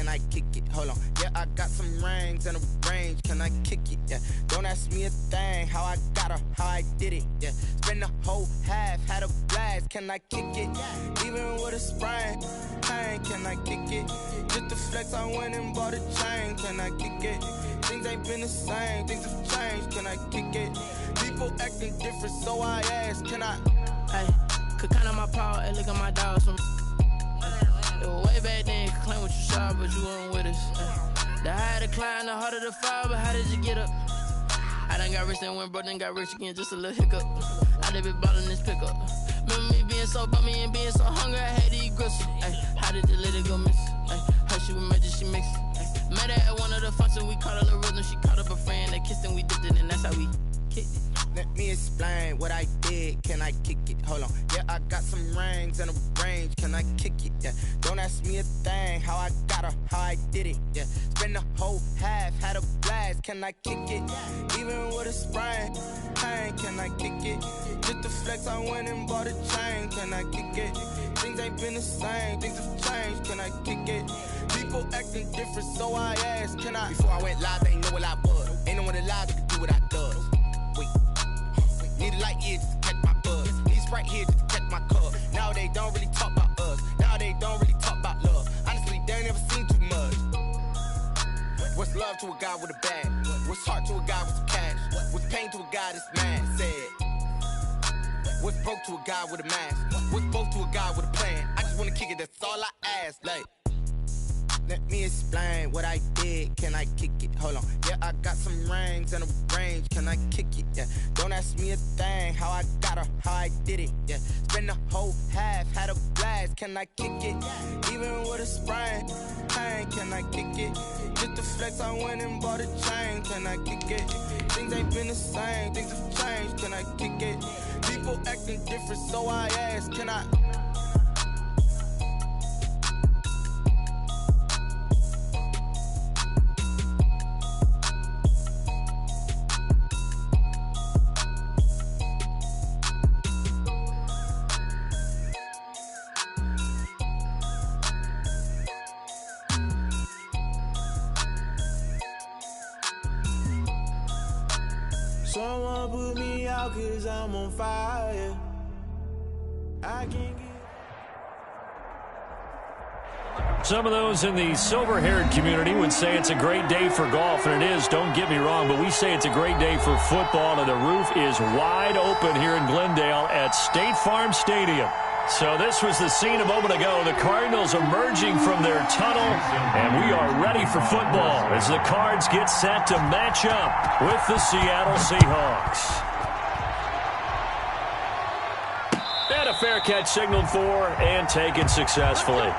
can I kick it? Hold on, yeah, I got some rings and a range, can I kick it? Yeah, don't ask me a thing, how I got her, how I did it. Yeah, spend the whole half, had a blast, can I kick it? Even with a sprain, pain, can I kick it? Just the flex, I went and bought a chain, can I kick it? Things ain't been the same, things have changed, can I kick it? People acting different, so I ask, can I? Hey, could count on my power, hey, look at my dogs from. It was way back then, could claim what you saw, but you weren't with us. The higher the climb, the harder the fall, but how did you get up? I done got rich, then went broke, then got rich again, just a little hiccup. I done been ballin' this pickup. Remember me being so bummy and being so hungry, I had to eat gristle. Ay, how did the lady go miss? Ay, her she was magic, she mixed. Met her at one of the functions, we caught a little rhythm, she caught up a friend, they kissed and we dipped it, and that's how we kicked it. Let me explain what I did, can I kick it? Hold on, yeah, I got some rings and a range, can I kick it? Yeah, don't ask me a thing, how I got her, how I did it. Yeah, spend the whole half, had a blast, can I kick it? Even with a sprain, pain, can I kick it? Just the flex, I went and bought a chain, can I kick it? Things ain't been the same, things have changed, can I kick it? People acting different, so I asked, can I? Before I went live, they ain't know what I was. Ain't no one alive that could do what I does. Wait, need a light year just to catch my buzz. Need Sprite here just to catch my cup. Now they don't really talk about us. Now they don't really talk about love. Honestly, they ain't never seen too much. What's love to a guy with a bag? What's heart to a guy with some cash? What's pain to a guy that's mad? Said. What's broke to a guy with a mask? What's both to a guy with a plan? I just wanna kick it, that's all I ask. Like, let me explain what I did, can I kick it? Hold on, yeah, I got some rings and a range, can I kick it? Yeah, don't ask me a thing, how I got her, how I did it. Yeah, spend the whole half, had a blast, can I kick it? Even with a sprain, pain, can I kick it? Just the flex, I went and bought a chain, can I kick it? Things ain't been the same, things have changed, can I kick it? People acting different, so I ask, can I? Someone put me out 'cause I'm on fire. I can't get... Some of those in the silver-haired community would say it's a great day for golf, and it is, don't get me wrong, but we say it's a great day for football, and the roof is wide open here in Glendale at State Farm Stadium. So this was the scene a moment ago. The Cardinals emerging from their tunnel, and we are ready for football as the Cards get set to match up with the Seattle Seahawks. And a fair catch signaled for and taken successfully.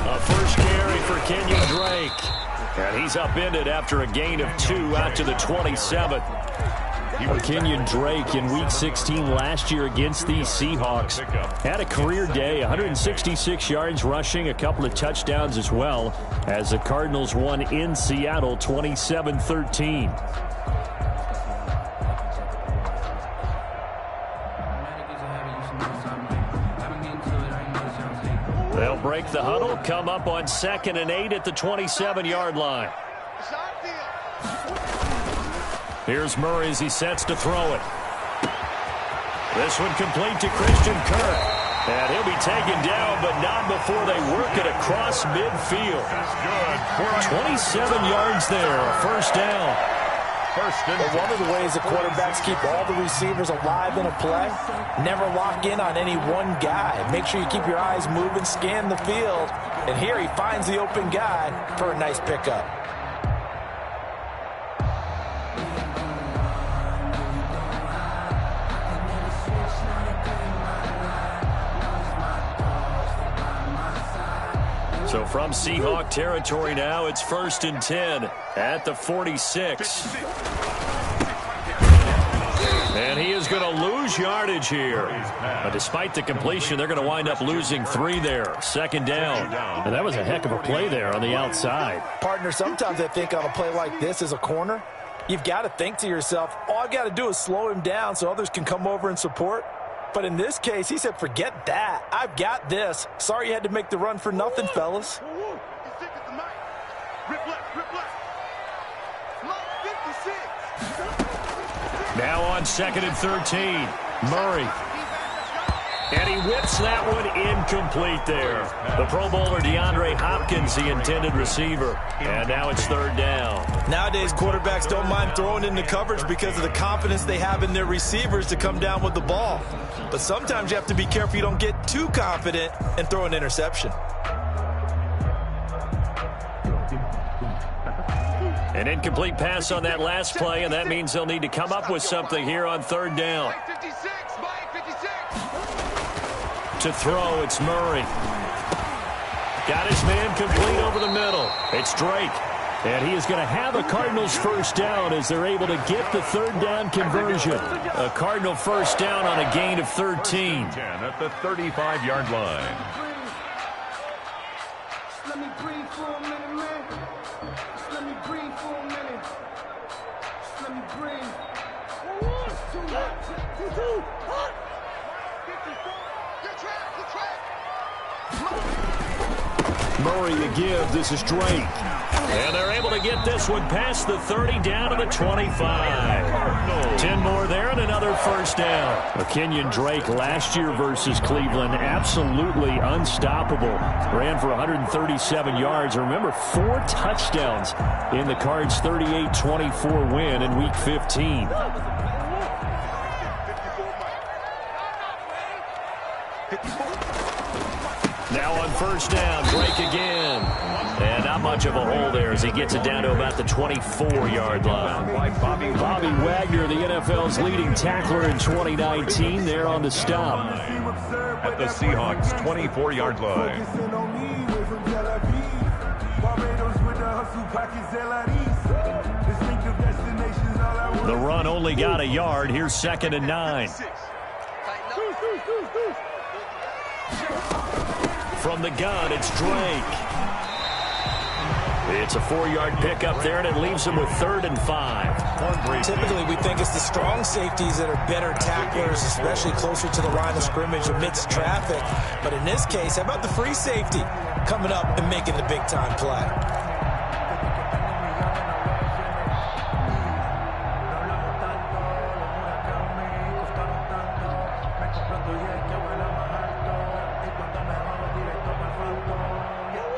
A first carry for Kenyon Drake. And he's upended after a gain of 2 out to the 27. Kenyon Drake in Week 16 last year against the Seahawks had a career day, 166 yards rushing, a couple of touchdowns as well, as the Cardinals won in Seattle 27-13. They'll break the huddle, come up on 2nd and 8 at the 27-yard line. Here's Murray as he sets to throw it. This one complete to Christian Kirk. And he'll be taken down, but not before they work it across midfield. 27 yards there, a first down. Well, one of the ways the quarterbacks keep all the receivers alive in a play, never lock in on any one guy. Make sure you keep your eyes moving, scan the field. And here he finds the open guy for a nice pickup. So from Seahawk territory now, it's 1st and 10 at the 46. And he is going to lose yardage here. Despite the completion, they're going to wind up losing 3 there. 2nd down. And that was a heck of a play there on the outside. Partner, sometimes I think on a play like this as a corner, you've got to think to yourself, all I've got to do is slow him down so others can come over and support. But in this case, he said, forget that. I've got this. Sorry you had to make the run for nothing, fellas. Now on 2nd and 13, Murray. And he whips that one incomplete there. The Pro Bowler DeAndre Hopkins, the intended receiver. And now it's 3rd down. Nowadays, quarterbacks don't mind throwing into coverage because of the confidence they have in their receivers to come down with the ball. But sometimes you have to be careful you don't get too confident and throw an interception. An incomplete pass on that last play, and that means they'll need to come up with something here on 3rd down. To throw, it's Murray. Got his man complete over the middle. It's Drake. And he is going to have a Cardinals 1st down as they're able to get the 3rd down conversion. A Cardinal 1st down on a gain of 13. At the 35-yard line. Let me breathe for a minute, man. Let me breathe for a minute. Let me breathe. 2, 1, 2. Murray to give. This is Drake. And they're able to get this one past the 30 down to the 25. 10 more there and another 1st down. Kenyon Drake last year versus Cleveland, absolutely unstoppable. Ran for 137 yards. Remember, 4 touchdowns in the Cards' 38-24 win in Week 15. Now on 1st down, Drake again. And not much of a hole there as he gets it down to about the 24-yard line. Bobby Wagner, the NFL's leading tackler in 2019, there on the stop. At the Seahawks' 24-yard line. The run only got a yard. Here's 2nd and 9. From the gun, it's Drake. It's a 4-yard pickup there, and it leaves him with 3rd and 5. Typically, we think it's the strong safeties that are better tacklers, especially closer to the line of scrimmage amidst traffic. But in this case, how about the free safety coming up and making the big-time play?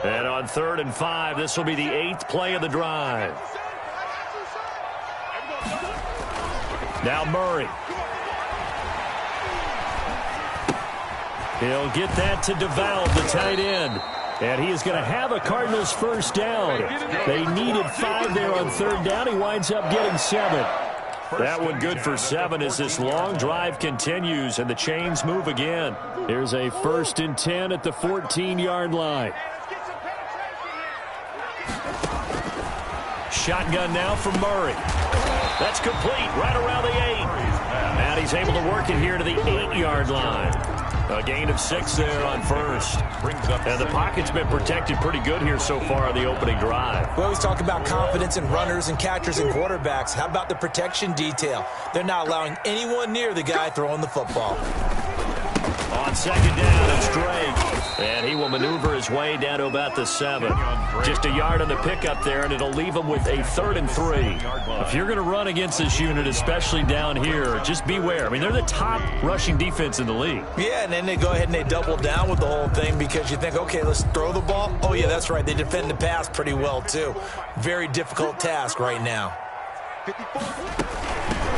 And on 3rd and 5, this will be the 8th play of the drive. Now Murray. He'll get that to DeValve, the tight end. And he is going to have a Cardinals 1st down. They needed 5 there on 3rd down. He winds up getting 7. That one good for 7 as this long drive continues and the chains move again. Here's a 1st and 10 at the 14-yard line. Shotgun now for Murray. That's complete right around the 8. And he's able to work it here to the 8-yard line. A gain of 6 there on 1st. And the pocket's been protected pretty good here so far on the opening drive. We always talk about confidence in runners and catchers and quarterbacks. How about the protection detail? They're not allowing anyone near the guy throwing the football. On 2nd down, it's Drake. And he will maneuver his way down to about the 7. Just a yard on the pickup there, and it'll leave him with a 3rd and 3. If you're going to run against this unit, especially down here, just beware. I mean, they're the top rushing defense in the league. Yeah, and then they go ahead and they double down with the whole thing because you think, okay, let's throw the ball. Oh, yeah, that's right. They defend the pass pretty well, too. Very difficult task right now.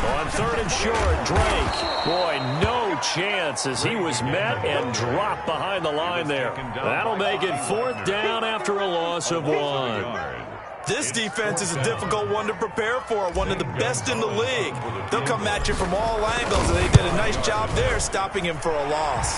On 3rd and short, Drake. Boy, no chance as he was met and dropped behind the line there. That'll make it 4th down after a loss of 1. This defense is a difficult one to prepare for, one of the best in the league. They'll come at you from all angles, and they did a nice Great job there stopping him for a loss.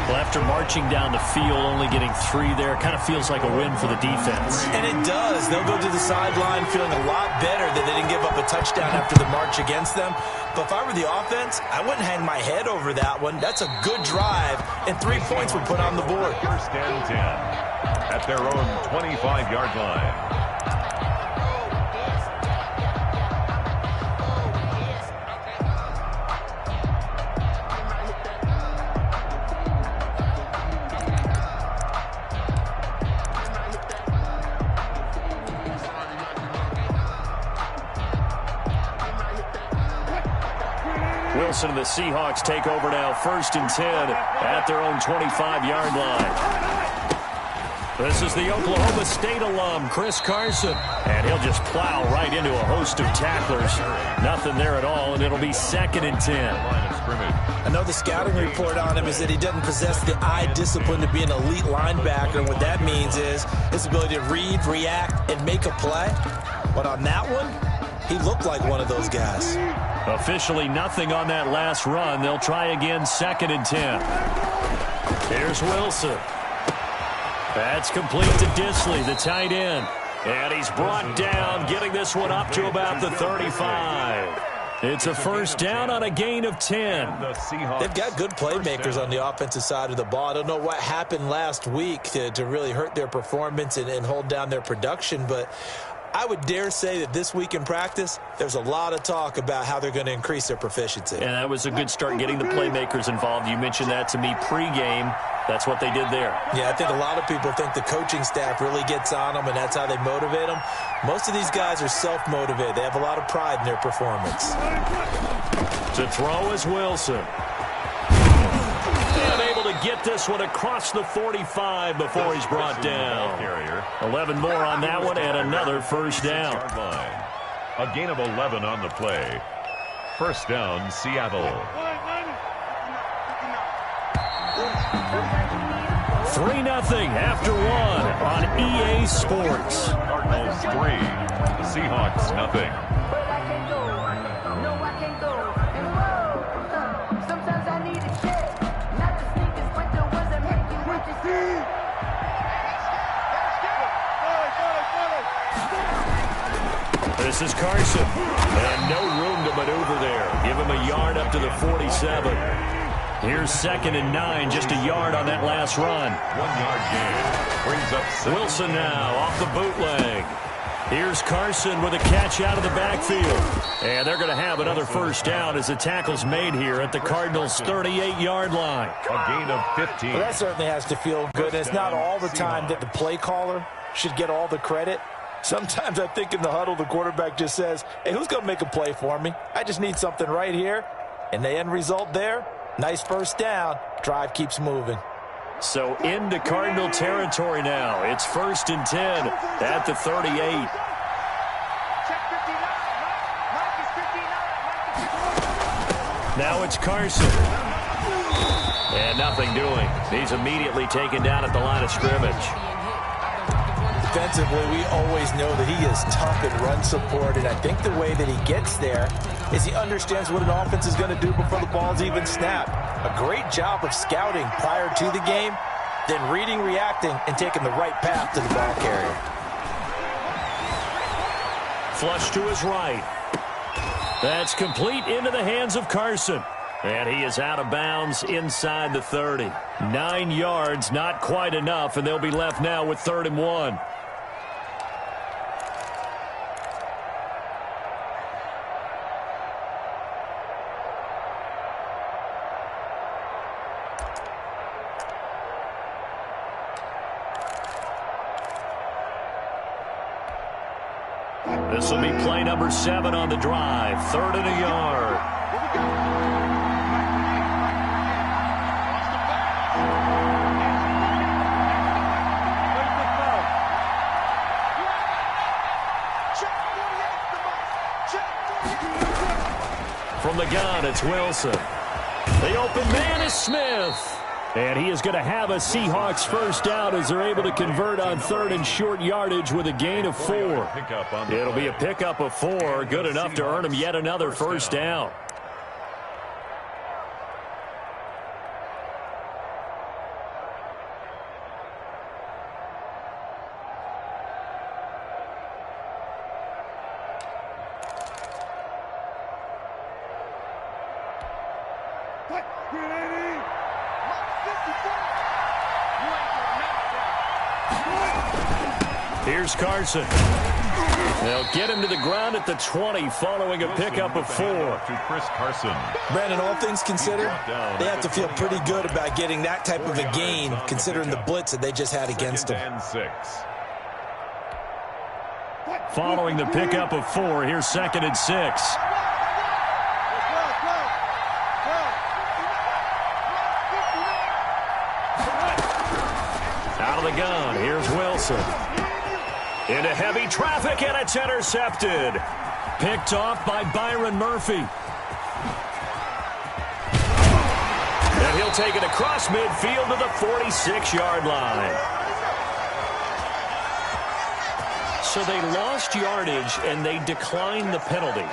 Well, after marching down the field, only getting 3 there, kind of feels like a win for the defense. And it does. They'll go to the sideline feeling a lot better that they didn't give up a touchdown after the march against them. But if I were the offense, I wouldn't hang my head over that one. That's a good drive, and 3 points were put on the board. First and 10 at their own 25-yard line. Wilson and the Seahawks take over now, first and 10 at their own 25-yard line. This is the Oklahoma State alum, Chris Carson, and he'll just plow right into a host of tacklers. Nothing there at all, and it'll be second and 10. I know the scouting report on him is that he doesn't possess the eye discipline to be an elite linebacker. What that means is his ability to read, react, and make a play. But on that one, he looked like one of those guys. Officially nothing on that last run. They'll try again, second and 10. Here's Wilson. That's complete to Disley, the tight end. And he's brought down, getting this one up to about the 35. It's a first down on a gain of 10. They've got good playmakers on the offensive side of the ball. I don't know what happened last week to really hurt their performance and hold down their production, but I would dare say that this week in practice, there's a lot of talk about how they're going to increase their proficiency. And that was a good start getting the playmakers involved. You mentioned that to me pregame. That's what they did there. Yeah, I think a lot of people think the coaching staff really gets on them, and that's how they motivate them. Most of these guys are self-motivated. They have a lot of pride in their performance. To throw is Wilson. Unable to get this one across the 45 before he's brought down. 11 more on that one and another first down. A gain of 11 on the play. First down, Seattle. 3-0 after 1 on EA Sports. Cardinals 3, Seahawks nothing. This is Carson, and no room to maneuver there. Give him a yard up to the 47. Here's second and 9, just a yard on that last run. 1-yard gain. Brings up Wilson now off the bootleg. Here's Carson with a catch out of the backfield. And they're going to have another first down as the tackle's made here at the Cardinals' 38-yard line. A gain of 15. Well, that certainly has to feel good. It's not all the time that the play caller should get all the credit. Sometimes I think in the huddle, the quarterback just says, hey, who's going to make a play for me? I just need something right here. And the end result there, nice first down. Drive keeps moving. So into Cardinal territory now. It's first and 10 at the 38. Now it's Carson. And nothing doing. He's immediately taken down at the line of scrimmage. Defensively, we always know that he is tough in run support, and I think the way that he gets there is he understands what an offense is going to do before the ball's even snapped. A great job of scouting prior to the game, then reading, reacting, and taking the right path to the ball carrier. Flush to his right. That's complete into the hands of Carson. And he is out of bounds inside the 30. 9 yards, not quite enough, and they'll be left now with 3rd and 1. This will be play number 7 on the drive. 3rd and a yard. From the gun, it's Wilson. The open man is Smith. And he is going to have a Seahawks first down as they're able to convert on 3rd and short yardage with a gain of 4. It'll be a pickup of 4, good enough to earn him yet another first down. Here's Carson. They'll get him to the ground at the 20 following a pickup of 4. To Chris Carson. Brandon, all things considered, they have to feel pretty good about getting that type of a gain considering the blitz that they just had against them. And 6. Following the pickup of 4, here's 2nd and 6. Out of the gun, here's Wilson. Into heavy traffic, and it's intercepted. Picked off by Byron Murphy. And he'll take it across midfield to the 46-yard line. So they lost yardage, and they declined the penalty.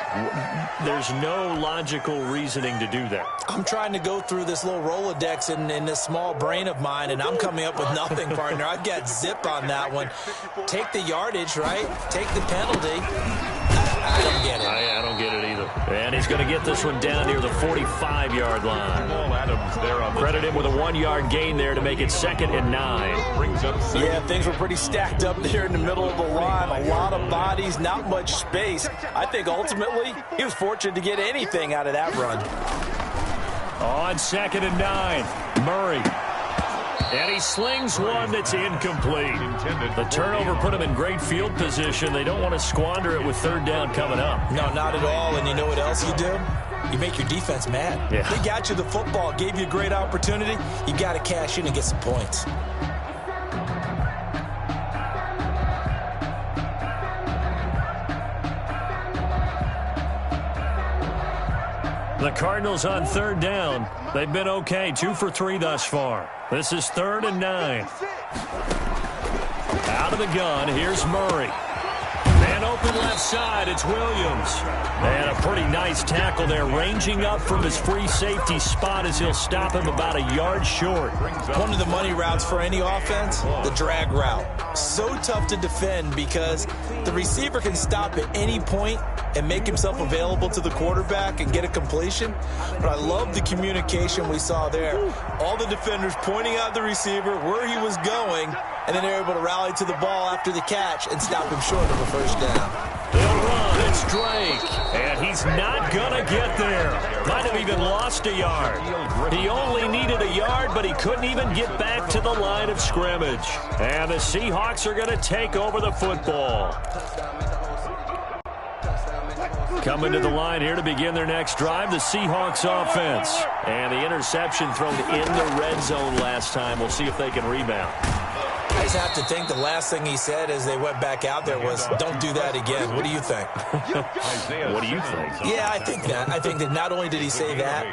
There's no logical reasoning to do that. I'm trying to go through this little Rolodex in this small brain of mine, and I'm coming up with nothing, partner. I've got zip on that one. Take the yardage, right? Take the penalty. I don't get it. I don't get it either. And he's going to get this one down near the 45-yard line. Credit him with a 1-yard gain there to make it 2nd and 9. Yeah, things were pretty stacked up there in the middle of the line. A lot of bodies, not much space. I think ultimately he was fortunate to get anything out of that run. On 2nd and 9, Murray. And he slings one that's incomplete. The turnover put him in great field position. They don't want to squander it with 3rd down coming up. No, not at all. And you know what else you do? You make your defense mad. Yeah. They got you the football, gave you a great opportunity. You got to cash in and get some points. The Cardinals on 3rd down. They've been okay, 2 for 3 thus far. This is 3rd and 9. Out of the gun, here's Murray. And open left side, it's Williams. And a pretty nice tackle there, ranging up from his free safety spot as he'll stop him about a yard short. One of the money routes for any offense, the drag route. So tough to defend because the receiver can stop at any point and make himself available to the quarterback and get a completion. But I love the communication we saw there. All the defenders pointing out the receiver, where he was going, and then they're able to rally to the ball after the catch and stop him short of a 1st down. They'll run, it's Drake, and he's not gonna get there. Might have even lost a yard. He only needed a yard, but he couldn't even get back to the line of scrimmage. And the Seahawks are gonna take over the football. Coming to the line here to begin their next drive, the Seahawks offense. And the interception thrown in the red zone last time. We'll see if they can rebound. I just have to think the last thing he said as they went back out there was, don't do that again. What do you think? What do you think? Yeah, I think that. I think that not only did he say that,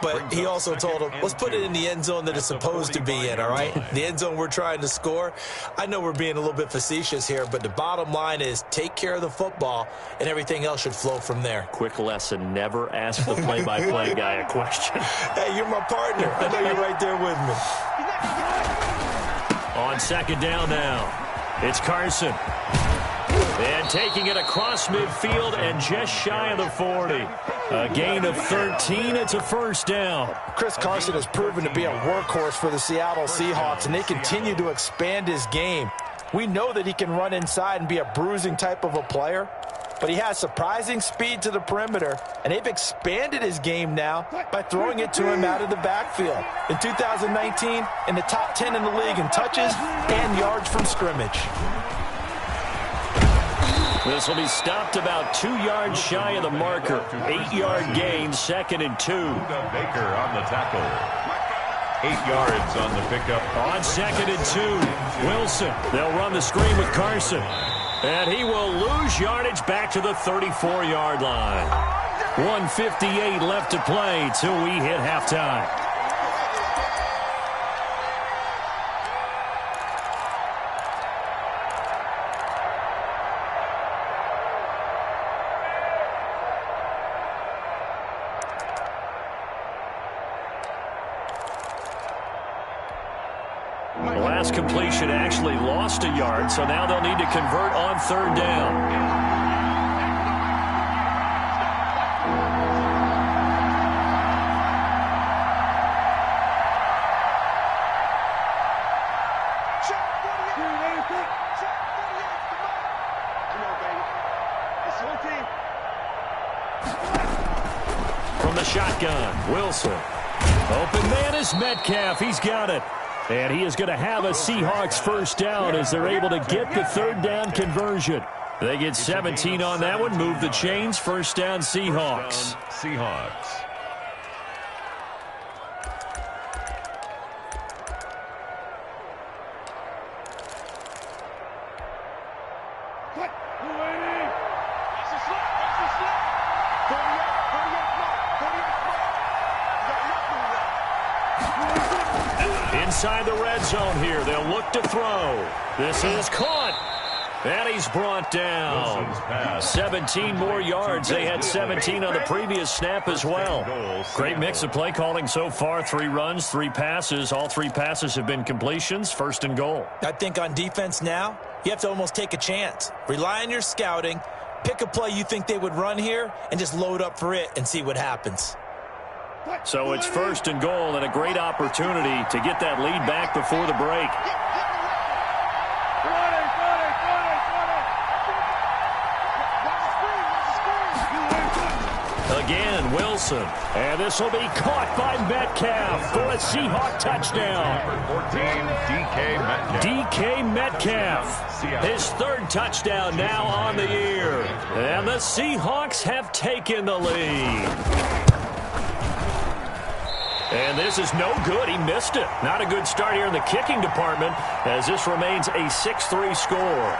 but he also told him, let's put it in the end zone that it's supposed to be in, all right? The end zone we're trying to score. I know we're being a little bit facetious here, but the bottom line is take care of the football, and everything else should flow from there. Quick lesson, never ask the play-by-play guy a question. Hey, you're my partner. I know you're right there with me. On 2nd down now, it's Carson. And taking it across midfield and just shy of the 40. A gain of 13, it's a 1st down. Chris Carson has proven to be a workhorse for the Seattle Seahawks, and they continue to expand his game. We know that he can run inside and be a bruising type of a player, but he has surprising speed to the perimeter, and they've expanded his game now by throwing it to him out of the backfield. In 2019, in the top 10 in the league in touches and yards from scrimmage. This will be stopped about 2 yards shy of the marker. 8-yard gain, 2nd and 2. Baker on the tackle. 8 yards on the pickup. On 2nd and 2, Wilson. They'll run the screen with Carson. And he will lose yardage back to the 34-yard line. 1:58 left to play till we hit halftime. Last completion actually lost a yard, so now they'll need to convert on 3rd down. shotgun. Wilson. Open man is Metcalf. He's got it. And he is going to have a Seahawks first down as they're able to get the third down conversion. They get 17 on that one. Move the chains. First down, Seahawks. Seahawks. Inside the red zone here. They'll look to throw. This is caught. And he's brought down. 17 more yards. They had 17 on the previous snap as well. Great mix of play calling so far. 3 runs, 3 passes. All 3 passes have been completions. First and goal. I think on defense now, you have to almost take a chance. Rely on your scouting. Pick a play you think they would run here and just load up for it and see what happens. So it's first and goal and a great opportunity to get that lead back before the break. Again, Wilson. And this will be caught by Metcalf for a Seahawk touchdown. Number 14, DK Metcalf. DK Metcalf. His 3rd touchdown now on the year. And the Seahawks have taken the lead. And this is no good. He missed it. Not a good start here in the kicking department as this remains a 6-3 score.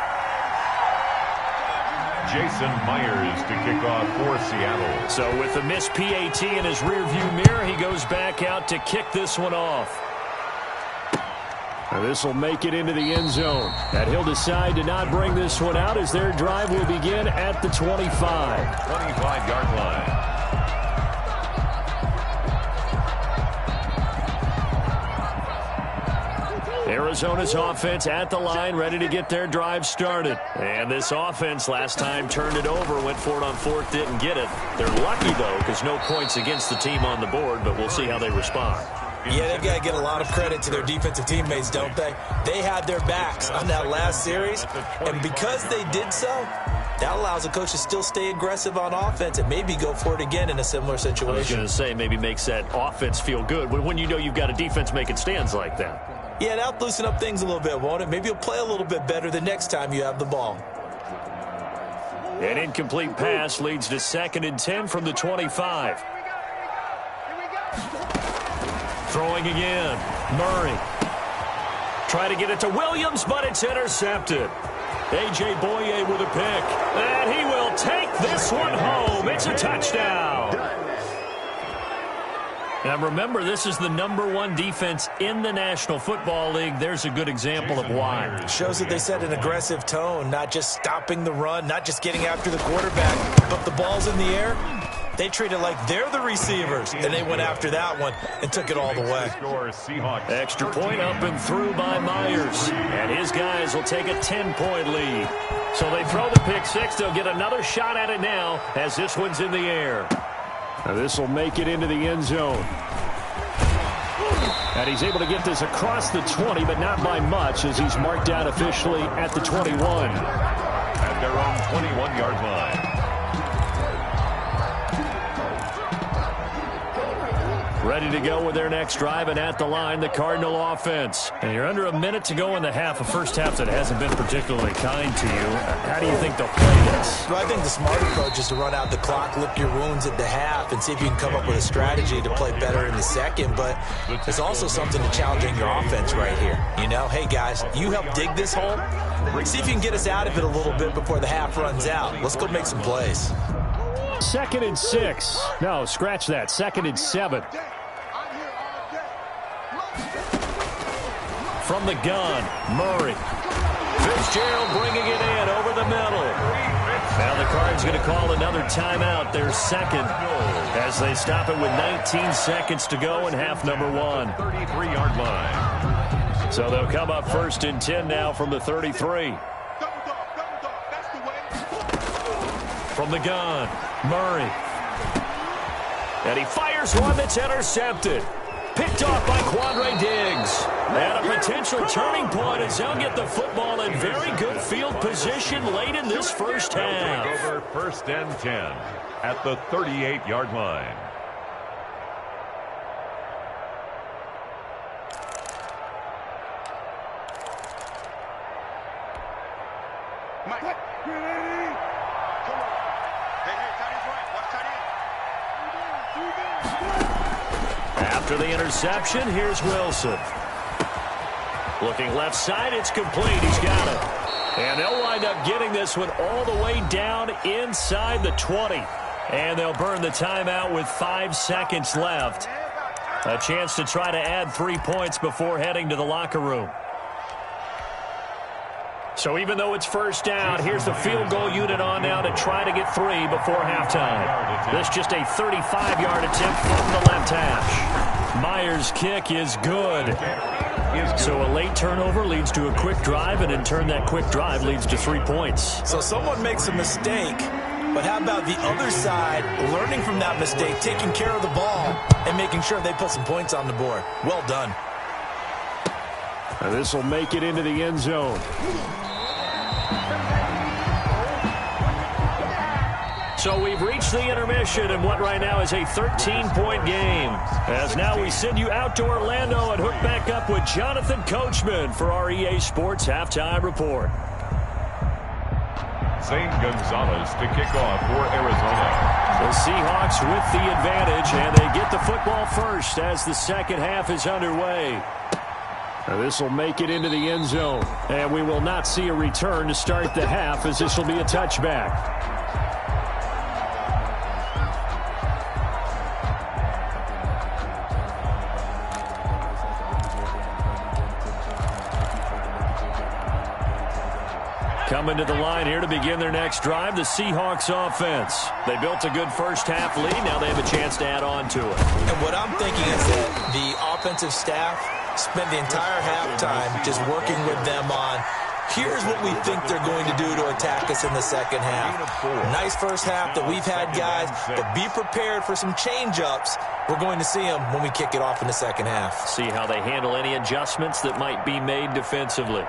Jason Myers to kick off for Seattle. So with the missed PAT in his rearview mirror, he goes back out to kick this one off. This will make it into the end zone. And he'll decide to not bring this one out as their drive will begin at the 25. 25-yard line. Arizona's offense at the line, ready to get their drive started. And this offense last time turned it over, went for it on 4th, didn't get it. They're lucky, though, because no points against the team on the board, but we'll see how they respond. Yeah, they've got to get a lot of credit to their defensive teammates, don't they? They had their backs on that last series, and because they did so, that allows the coach to still stay aggressive on offense and maybe go for it again in a similar situation. I was going to say, maybe makes that offense feel good when you know you've got a defense making stands like that. Yeah, that'll loosen up things a little bit, won't it? Maybe you'll play a little bit better the next time you have the ball. An incomplete pass leads to 2nd and 10 from the 25. Throwing again. Murray. Try to get it to Williams, but it's intercepted. A.J. Boye with a pick. And he will take this one home. It's a touchdown. Now remember, this is the #1 defense in the National Football League. There's a good example of why. Shows that they set an aggressive tone, not just stopping the run, not just getting after the quarterback, but the ball's in the air. They treat it like they're the receivers, and they went after that one and took it all the way. Extra point up and through by Myers. And his guys will take a 10-point lead. So they throw the pick 6. They'll get another shot at it now as this one's in the air. Now this will make it into the end zone. And he's able to get this across the 20, but not by much as he's marked out officially at the 21. At their own 21-yard line. Ready to go with their next drive, and at the line, the Cardinal offense. And you're under a minute to go in the half, a first half that hasn't been particularly kind to you. How do you think they'll play this? Well, I think the smart approach is to run out the clock, lick your wounds at the half, and see if you can come up with a strategy to play better in the second. But there's also something to challenging your offense right here. You know, hey, guys, you help dig this hole. See if you can get us out of it a little bit before the half runs out. Let's go make some plays. 2nd and 6. No, scratch that. 2nd and 7. From the gun, Murray. Fitzgerald bringing it in over the middle. Now the Cards going to call another timeout, their 2nd, as they stop it with 19 seconds to go in half number 1. 33-yard line. So they'll come up 1st and 10 now from the 33. From the gun, Murray. And he fires one that's intercepted. Picked off by Quandre Diggs. And a potential turning point as they'll get the football in very good field position late in this first half. Over 1st and 10 at the 38-yard line. After the interception, here's Wilson. Looking left side, it's complete. He's got it. And they'll wind up getting this one all the way down inside the 20. And they'll burn the timeout with 5 seconds left. A chance to try to add 3 points before heading to the locker room. So even though it's first down, here's the field goal unit on now to try to get 3 before halftime. This just a 35-yard attempt from the left hash. Myers' kick is good. So a late turnover leads to a quick drive, and in turn that quick drive leads to 3 points. So someone makes a mistake, but how about the other side learning from that mistake, taking care of the ball, and making sure they put some points on the board? Well done. And this will make it into the end zone. So we've reached the intermission in what right now is a 13-point game. As now we send you out to Orlando and hook back up with Jonathan Coachman for our EA Sports Halftime Report. Zane Gonzalez to kick off for Arizona. The Seahawks with the advantage, and they get the football first as the second half is underway. This will make it into the end zone, and we will not see a return to start the half, as this will be a touchback. Coming to the line here to begin their next drive, the Seahawks offense. They built a good first half lead. Now they have a chance to add on to it. And what I'm thinking is that the offensive staff spent the entire halftime just working with them on, here's what we think they're going to do to attack us in the second half. Nice first half that we've had, guys, but be prepared for some change-ups. We're going to see them when we kick it off in the second half. See how they handle any adjustments that might be made defensively.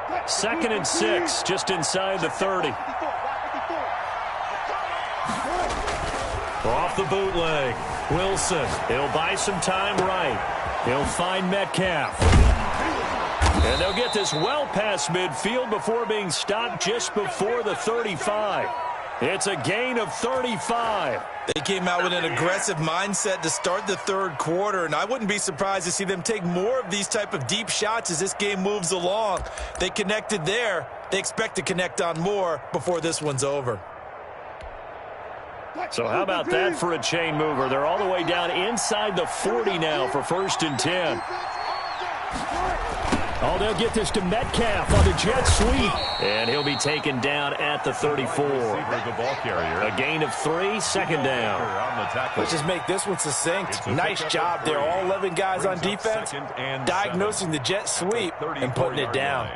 2nd and 6, just inside the 30. Off the bootleg, Wilson. He'll buy some time right. He'll find Metcalf. And they'll get this well past midfield before being stopped just before the 35. It's a gain of 35. They came out with an aggressive mindset to start the third quarter, and I wouldn't be surprised to see them take more of these type of deep shots as this game moves along. They connected there. They expect to connect on more before this one's over. So how about that for a chain mover? They're all the way down inside the 40 now for 1st and 10. Oh, they'll get this to Metcalf on the jet sweep. And he'll be taken down at the 34. A gain of 3, 2nd down. Let's just make this one succinct. Nice job there. All 11 guys on defense diagnosing the jet sweep and putting it down.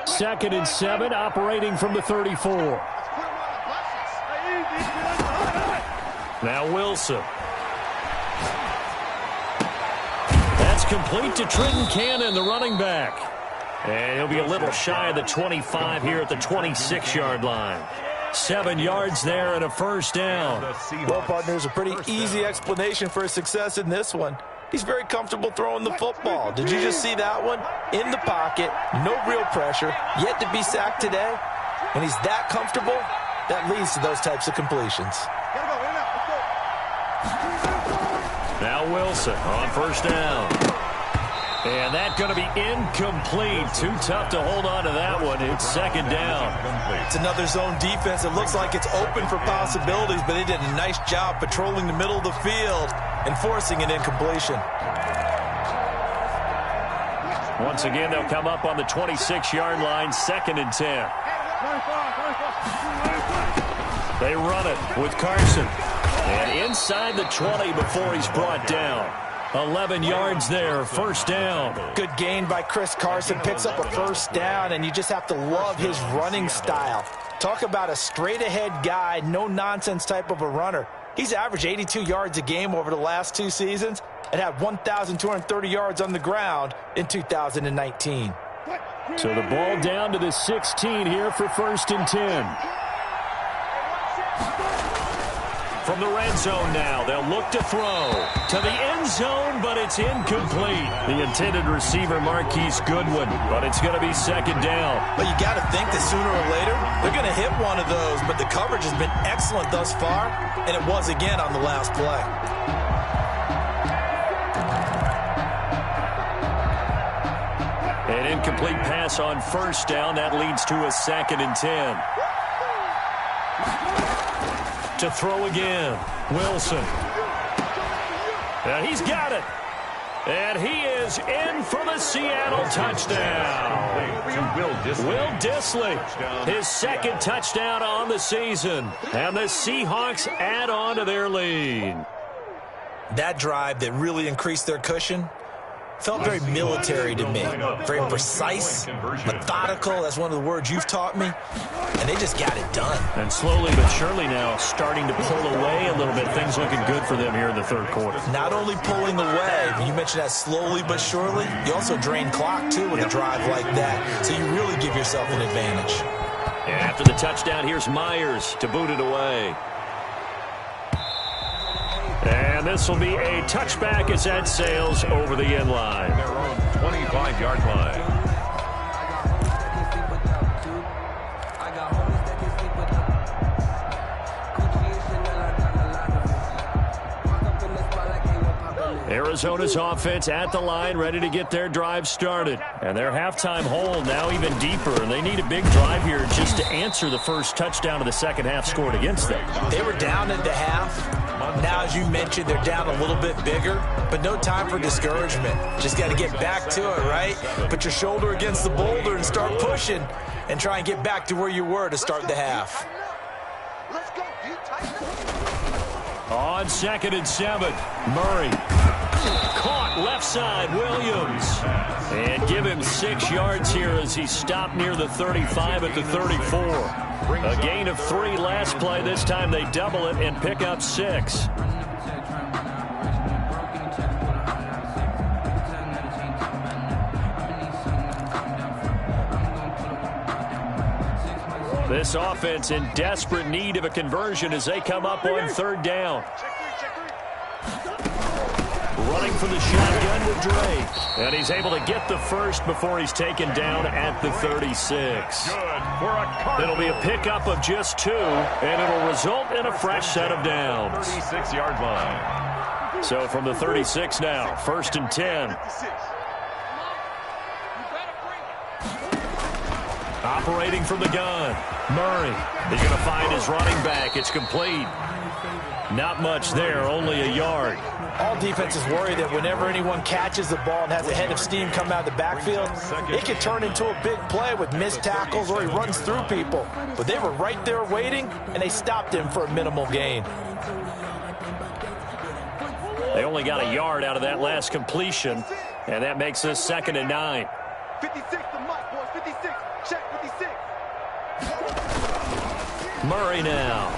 Second and 7, operating from the 34. Now Wilson. That's complete to Trenton Cannon, the running back. And he'll be a little shy of the 25 here at the 26-yard line. 7 yards there and a 1st down. Well, partners, a pretty easy explanation for his success in this one. He's very comfortable throwing the football. Did you just see that one? In the pocket, no real pressure, yet to be sacked today. And he's that comfortable, that leads to those types of completions. Now Wilson on 1st down. And that's going to be incomplete. Too tough to hold on to that one. It's 2nd down. It's another zone defense. It looks like it's open for possibilities, but they did a nice job patrolling the middle of the field and forcing an incompletion. Once again, they'll come up on the 26-yard line, 2nd and 10. They run it with Carson. And inside the 20 before he's brought down. 11 yards there, 1st down. Good gain by Chris Carson, picks up a 1st down, and you just have to love his running style. Talk about a straight-ahead guy, no-nonsense type of a runner. He's averaged 82 yards a game over the last 2 seasons and had 1,230 yards on the ground in 2019. So the ball down to the 16 here for 1st and 10. From the red zone now, they'll look to throw to the end zone, but it's incomplete. The intended receiver, Marquise Goodwin, but it's going to be second down. But you got to think that sooner or later, they're going to hit one of those, but the coverage has been excellent thus far, and it was again on the last play. An incomplete pass on first down. That leads to a 2nd and 10. To throw again, Wilson. And he's got it. And he is in for the Seattle touchdown. Will Dissly, his 2nd touchdown on the season. And the Seahawks add on to their lead. That drive that really increased their cushion felt very military to me. Very precise, methodical. That's one of the words you've taught me. And they just got it done. And slowly but surely now starting to pull away a little bit. Things looking good for them here in the third quarter. Not only pulling away, but you mentioned that slowly but surely, you also drain clock, too, with a drive like that. So you really give yourself an advantage. And after the touchdown, here's Myers to boot it away. And this will be a touchback as that sails over the end line. Their own 25-yard line. Arizona's offense at the line, ready to get their drive started. And their halftime hole now even deeper. And they need a big drive here just to answer the first touchdown of the second half scored against them. They were down at the half. Now, as you mentioned, they're down a little bit bigger, but no time for discouragement. Just got to get back to it, right? Put your shoulder against the boulder and start pushing and try and get back to where you were to start the half. On 2nd and 7, Murray. Caught left side, Williams. And give him 6 yards here as he stopped near the 35 at the 34. A gain of 3 last play. This time they double it and pick up 6. This offense in desperate need of a conversion as they come up on 3rd down. Running for the shotgun with Drake. And he's able to get the first before he's taken down at the 36. It'll be a pickup of just 2, and it'll result in a fresh set of downs. 36-yard line. So from the 36 now, 1st and 10. Operating from the gun, Murray. He's going to find his running back. It's complete. Not much there, only a yard. All defenses worry that whenever anyone catches the ball and has a head of steam come out of the backfield, it can turn into a big play with missed tackles or he runs through people. But they were right there waiting, and they stopped him for a minimal gain. They only got a yard out of that last completion, and that makes this 2nd and 9. 56 to Mike, boys. 56. Check 56. Murray now.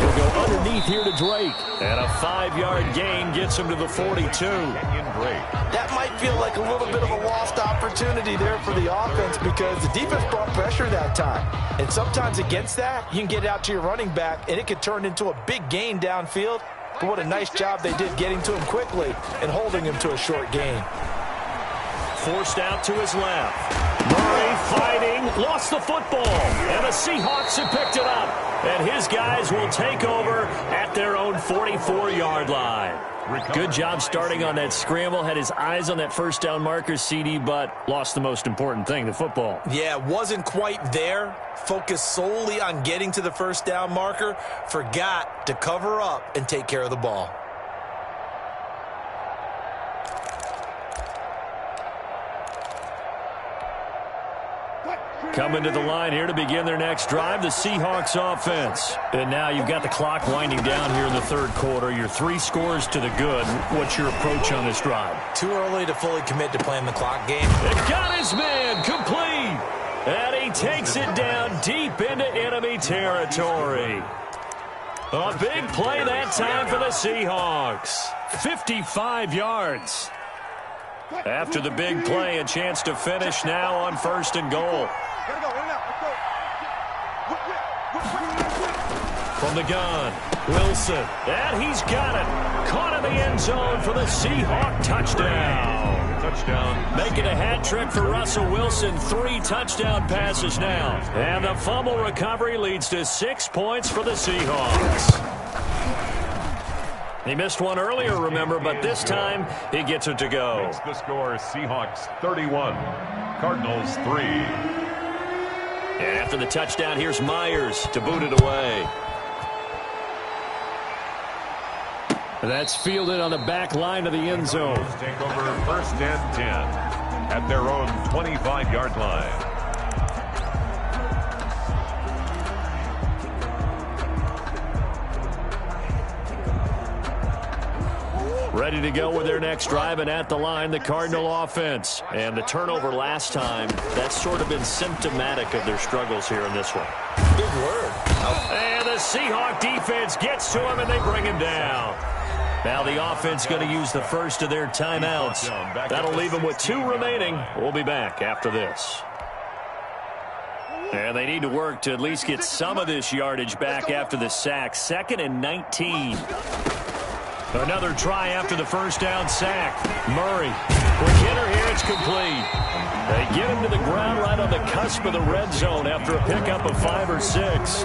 He'll go underneath here to Drake. And a 5-yard gain gets him to the 42. That might feel like a little bit of a lost opportunity there for the offense because the defense brought pressure that time. And sometimes against that, you can get out to your running back, and it could turn into a big gain downfield. But what a nice job they did getting to him quickly and holding him to a short gain. Forced out to his left. Murray fighting, lost the football, and the Seahawks have picked it up. And his guys will take over at their own 44-yard line. Good job starting on that scramble. Had his eyes on that first down marker, CD, but lost the most important thing, the football. Yeah, wasn't quite there. Focused solely on getting to the first down marker. Forgot to cover up and take care of the ball. Coming to the line here to begin their next drive, the Seahawks offense. And now you've got the clock winding down here in the 3rd quarter. You're 3 scores to the good. What's your approach on this drive? Too early to fully commit to playing the clock game. And got his man complete. And he takes it down deep into enemy territory. A big play that time for the Seahawks. 55 yards. After the big play, a chance to finish now on 1st and goal. Gotta go, in and out. Let's go. From the gun, Wilson. And he's got it. Caught in the end zone for the Seahawk touchdown. Touchdown. Making a hat trick for Russell Wilson. 3 touchdown passes now. And the fumble recovery leads to 6 points for the Seahawks. He missed one earlier, remember, but this time he gets it to go. Makes the score Seahawks 31, Cardinals 3. And after the touchdown, here's Myers to boot it away. That's fielded on the back line of the end zone. Take over 1st and 10 at their own 25-yard line. Ready to go with their next drive, and at the line, the Cardinal offense. And the turnover last time, that's sort of been symptomatic of their struggles here in this one. Big word. And the Seahawk defense gets to him, and they bring him down. Now the offense going to use the first of their timeouts. That'll leave them with 2 remaining. We'll be back after this. And they need to work to at least get some of this yardage back after the sack. 2nd and 19. Another try after the first down sack. Murray. Quick hitter here. It's complete. They get him to the ground right on the cusp of the red zone after a pickup of 5 or 6.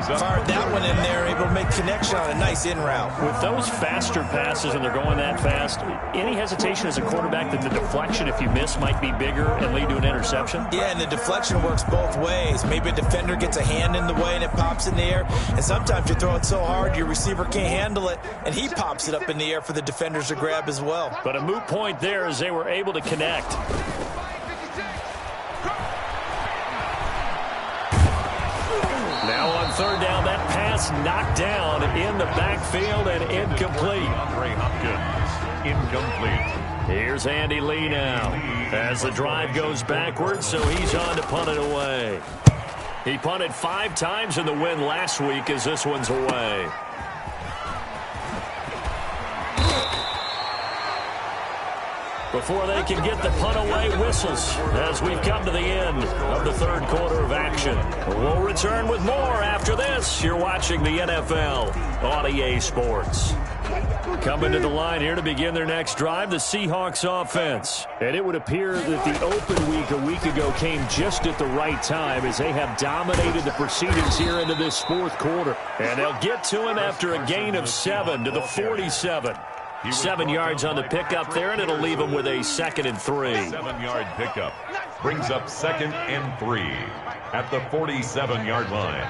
Fired that one in there, able to make connection on a nice in route. With those faster passes and they're going that fast, any hesitation as a quarterback that the deflection, if you miss, might be bigger and lead to an interception? Yeah, and the deflection works both ways. Maybe a defender gets a hand in the way and it pops in the air. And sometimes you throw it so hard your receiver can't handle it, and he pops it up in the air for the defenders to grab as well. But a moot point there as they were able to connect. Now on 3rd down, that pass knocked down in the backfield and incomplete. Andre Hopkins, incomplete. Here's Andy Lee now as the drive goes backwards, so he's on to punt it away. He punted 5 times in the win last week as this one's away. Before they can get the punt away, whistles as we've come to the end of the 3rd quarter of action. We'll return with more after this. You're watching the NFL on EA Sports. Coming to the line here to begin their next drive, the Seahawks offense. And it would appear that the open week a week ago came just at the right time as they have dominated the proceedings here into this 4th quarter. And they'll get to him after a gain of 7 to the 47. 7 yards on the pickup there, and it'll leave him with a 2nd and 3. 7-yard pickup brings up 2nd and 3 at the 47-yard line.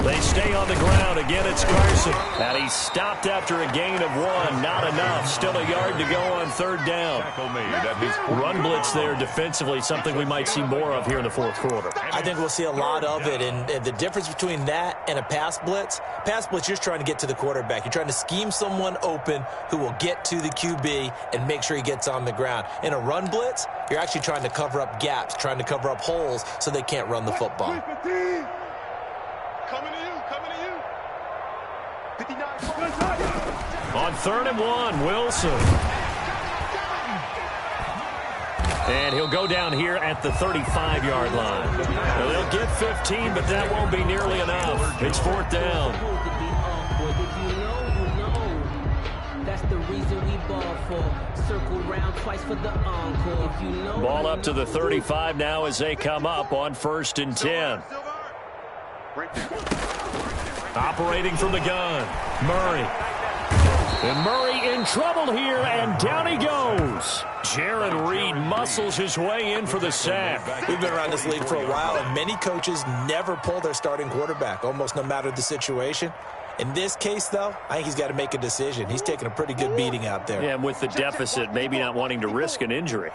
They stay on the ground. Again, it's Carson. And he's stopped after a gain of 1. Not enough. Still a yard to go on 3rd down. Run blitz there defensively, something we might see more of here in the 4th quarter. I think we'll see a lot of it, and the difference between that and a pass blitz, you're just trying to get to the quarterback. You're trying to scheme someone open who will get to the QB and make sure he gets on the ground. In a run blitz, you're actually trying to cover up gaps, trying to cover up holes so they can't run the football. Coming to you. 59. On 3rd and 1, Wilson. And he'll go down here at the 35-yard line. Now, they'll get 15, but that won't be nearly enough. It's 4th down. That's the reason we ball for. Circle round twice for the encore. Ball up to the 35 now as they come up on 1st and 10. Operating from the gun, Murray. And Murray in trouble here, and down he goes. Jaron Reed muscles his way in for the sack. We've been around this league for a while, and many coaches never pull their starting quarterback, almost no matter the situation. In this case, though, I think he's got to make a decision. He's taking a pretty good beating out there. Yeah, and with the deficit, maybe not wanting to risk an injury.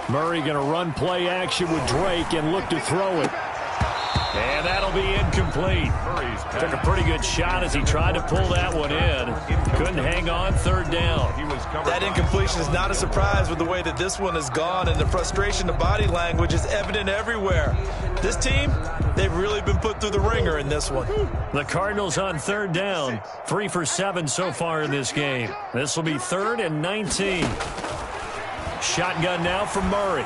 Murray going to run play action with Drake and look to throw it. And that'll be incomplete. Took a pretty good shot as he tried to pull that one in. Couldn't hang on 3rd down. That incompletion is not a surprise with the way that this one has gone, and the frustration, the body language is evident everywhere. This team, they've really been put through the ringer in this one. The Cardinals on 3rd down. 3 for 7 so far in this game. This will be 3rd and 19. Shotgun now from Murray.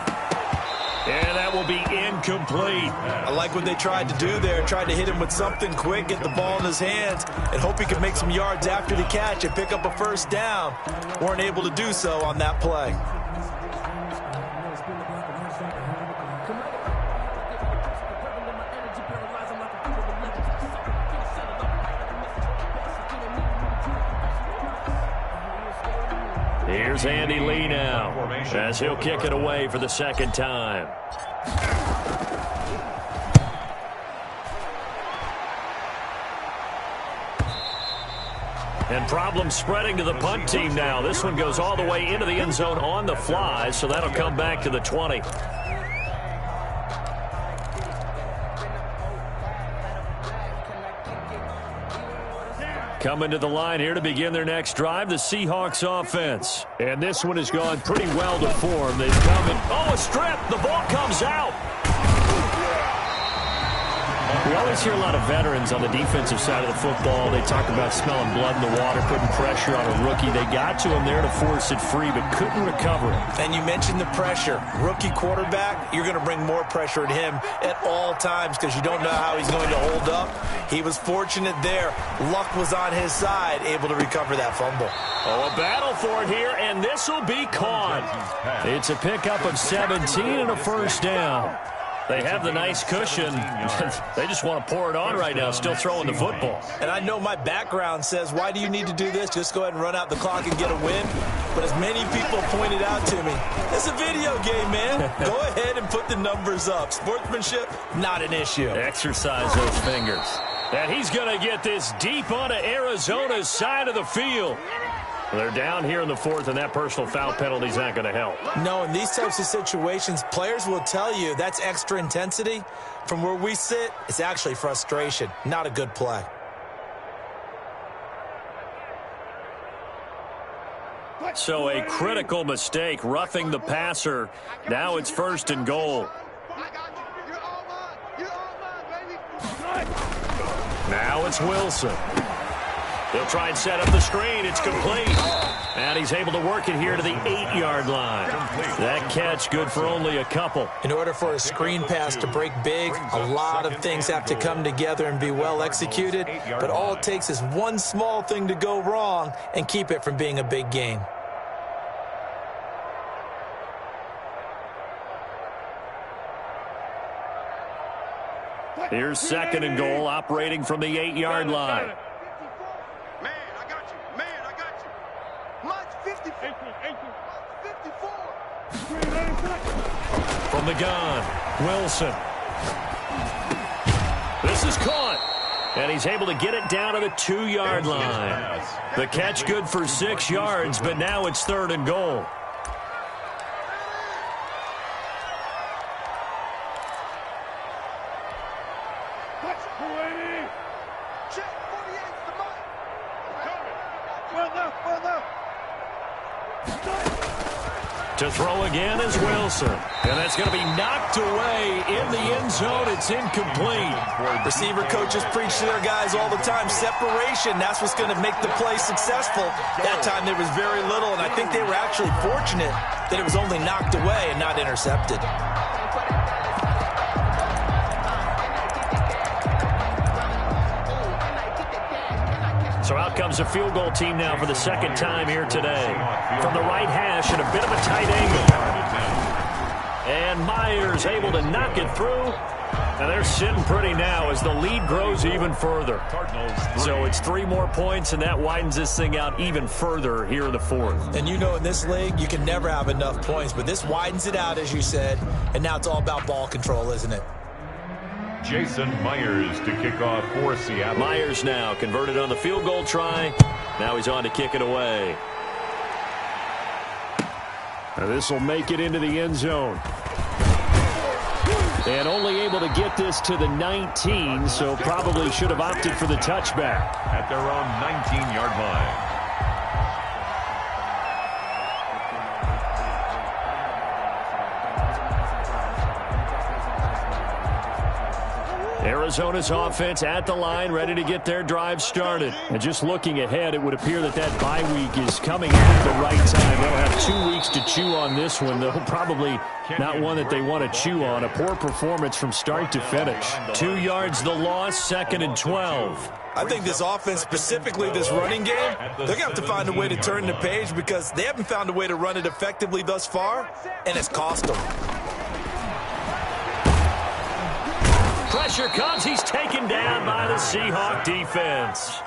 And that will be incomplete. I like what they tried to do there. Tried to hit him with something quick, get the ball in his hands, and hope he could make some yards after the catch and pick up a first down. Weren't able to do so on that play. Here's Andy Lee now, as he'll kick it away for the second time. And problems spreading to the punt team now. This one goes all the way into the end zone on the fly, so that'll come back to the 20. Coming to the line here to begin their next drive, the Seahawks offense. And this one has gone pretty well to form. They've come in. Oh, a strip. The ball comes out. We always hear a lot of veterans on the defensive side of the football. They talk about smelling blood in the water, putting pressure on a rookie. They got to him there to force it free, but couldn't recover it. And you mentioned the pressure. Rookie quarterback, you're going to bring more pressure at him at all times because you don't know how he's going to hold up. He was fortunate there. Luck was on his side, able to recover that fumble. Oh, a battle for it here, and this will be caught. It's a pickup of 17 and a first down. They have the nice cushion. They just want to pour it on right now, still throwing the football. And I know my background says, why do you need to do this? Just go ahead and run out the clock and get a win. But as many people pointed out to me, it's a video game, man. Go ahead and put the numbers up. Sportsmanship, not an issue. Exercise those fingers. And he's going to get this deep onto Arizona's side of the field. They're down here in the fourth, and that personal foul penalty is not going to help. No, in these types of situations, players will tell you that's extra intensity. From where we sit, it's actually frustration, not a good play. So a critical mistake, roughing the passer. Now it's first and goal. Now it's Wilson. He'll try and set up the screen. It's complete. And he's able to work it here to the 8-yard line. That catch good for only a couple. In order for a screen pass to break big, a lot of things have to come together and be well executed. But all it takes is one small thing to go wrong and keep it from being a big game. Here's second and goal, operating from the 8-yard line. From the gun, Wilson. This is caught. And he's able to get it down to the 2-yard line. The catch good for 6 yards, but now it's third and goal. To throw again is Wilson. And that's going to be knocked away in the end zone. It's incomplete. Receiver coaches preach to their guys all the time. Separation, that's what's going to make the play successful. That time there was very little, and I think they were actually fortunate that it was only knocked away and not intercepted. So out comes a field goal team now for the second time here today. From the right hash at a bit of a tight angle. And Myers able to knock it through. And they're sitting pretty now as the lead grows even further. So it's 3 more points, and that widens this thing out even further here in the fourth. And you know in this league, you can never have enough points. But this widens it out, as you said. And now it's all about ball control, isn't it? Jason Myers to kick off for Seattle. Myers now converted on the field goal try. Now he's on to kick it away. Now this will make it into the end zone. And only able to get this to the 19, so probably should have opted for the touchback. At their own 19-yard line. Arizona's offense at the line, ready to get their drive started. And just looking ahead, it would appear that bye week is coming at the right time. They'll have 2 weeks to chew on this one, though probably not one that they want to chew on. A poor performance from start to finish. 2 yards the loss, 2nd and 12. I think this offense, specifically this running game, they're going to have to find a way to turn the page because they haven't found a way to run it effectively thus far, and it's cost them. Pressure comes. He's taken down by the Seahawk defense.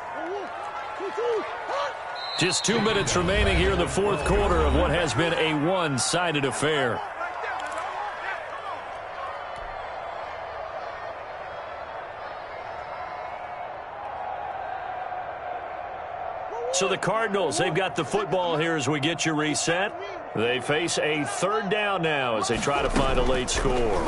Just 2 minutes remaining here in the fourth quarter of what has been a one-sided affair. So the Cardinals, they've got the football here as we get you reset. They face a 3rd down now as they try to find a late score.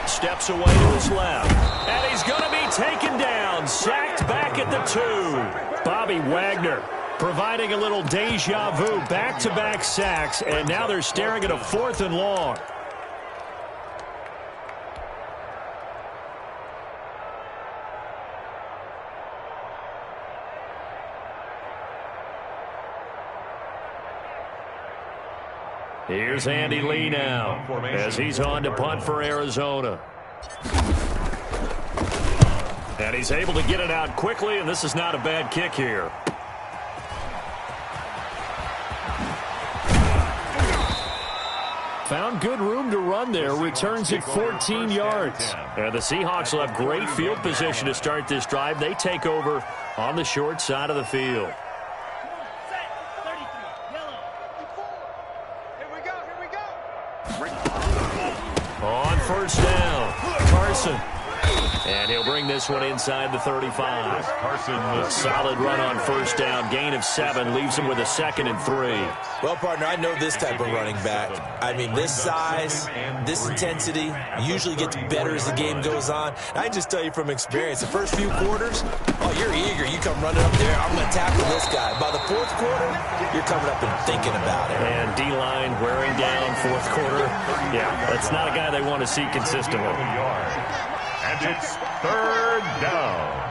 Steps away to his left. And he's going to be taken down. Sacked back at the 2. Bobby Wagner providing a little deja vu. Back-to-back sacks. And now they're staring at a 4th and long. Here's Andy Lee now as he's on to punt for Arizona. And he's able to get it out quickly, and this is not a bad kick here. Found good room to run there. Returns it 14 yards. And the Seahawks will have great field position to start this drive. They take over on the short side of the field. On 1st down, Carson. And he'll bring this one inside the 35. A solid run on 1st down. Gain of 7 leaves him with a 2nd and 3. Well, partner, I know this type of running back. I mean, this size, this intensity usually gets better as the game goes on. I can just tell you from experience, the first few quarters, oh, you're eager. You come running up there, I'm going to tackle this guy. By the 4th quarter, you're coming up and thinking about it. And D-line wearing down 4th quarter. Yeah, that's not a guy they want to see consistently. And it's 3rd down.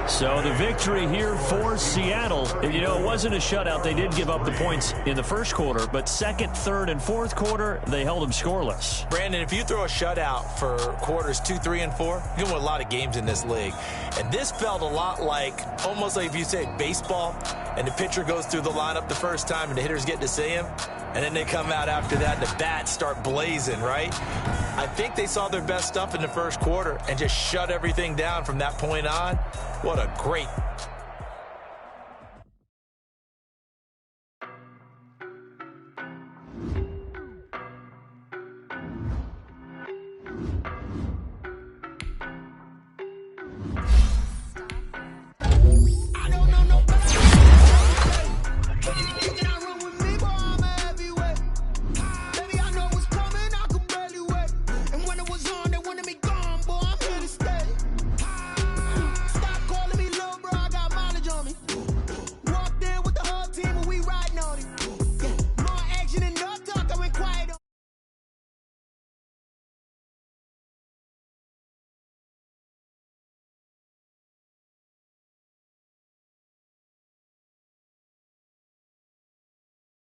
So the victory here for Seattle. And, you know, it wasn't a shutout. They did give up the points in the 1st quarter, but 2nd, 3rd, and 4th quarter, they held them scoreless. Brandon, if you throw a shutout for quarters 2, 3, and 4, you can win a lot of games in this league. And this felt a lot like, almost like if you say baseball, and the pitcher goes through the lineup the first time and the hitters get to see him, and then they come out after that and the bats start blazing, right? I think they saw their best stuff in the 1st quarter and just shut everything down from that point on. What a great